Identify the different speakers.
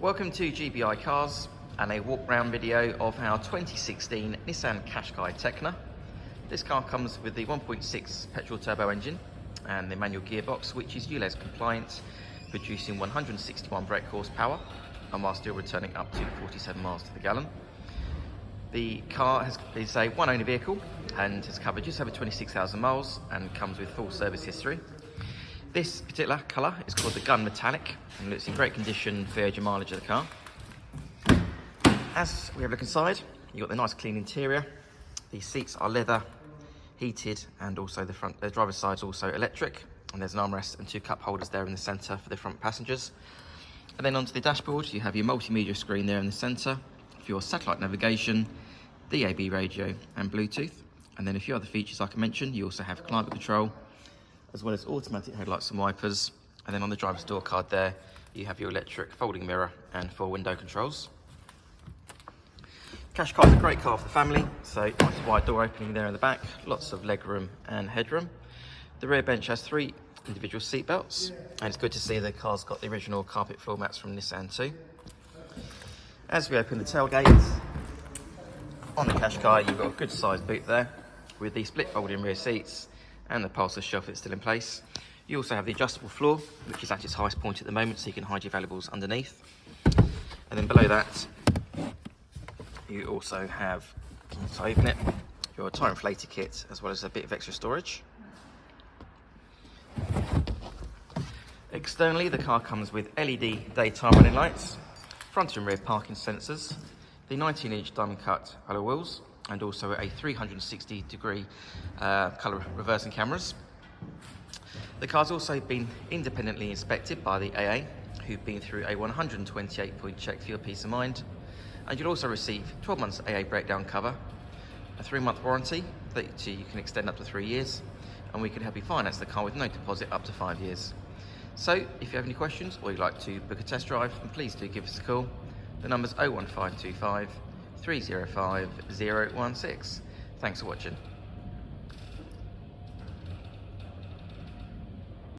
Speaker 1: Welcome to GBI Cars and a walk round video of our 2016 Nissan Qashqai Tekna. This car comes with the 1.6 petrol turbo engine and the manual gearbox, which is ULEZ compliant, producing 161 brake horsepower and while still returning up to 47 miles to the gallon. The car is a one owner vehicle and has covered just over 26,000 miles and comes with full service history. This particular colour is called the Gun Metallic and it's in great condition for the age and mileage of the car. As we have a look inside, you've got the nice clean interior. The seats are leather, heated, and also the driver's side is also electric. And there's an armrest and two cup holders there in the centre for the front passengers. And then onto the dashboard, you have your multimedia screen there in the centre for your satellite navigation, DAB radio and Bluetooth. And then a few other features like I mentioned, you also have climate control, as well as automatic headlights and wipers. And then on the driver's door card there, you have your electric folding mirror and 4 window controls. Qashqai is a great car for the family, so nice wide door opening there in the back, lots of legroom and headroom. The rear bench has 3 individual seat belts, and it's good to see the car's got the original carpet floor mats from Nissan too. As we open the tailgate, on the Qashqai you've got a good sized boot there, with the split folding rear seats and the upholstery shelf that's still in place. You also have the adjustable floor, which is at its highest point at the moment, so you can hide your valuables underneath. And then below that, you also have, once I open it, your tyre inflator kit, as well as a bit of extra storage. Externally, the car comes with LED daytime running lights, front and rear parking sensors, the 19-inch diamond cut alloy wheels, and also a 360-degree colour reversing cameras. The car's also been independently inspected by the AA, who've been through a 128-point check for your peace of mind. And you'll also receive 12 months AA breakdown cover, a 3-month warranty that you can extend up to 3 years, and we can help you finance the car with no deposit up to 5 years. So if you have any questions or you'd like to book a test drive, then please do give us a call. The number's 01525 305 016. Thanks for watching.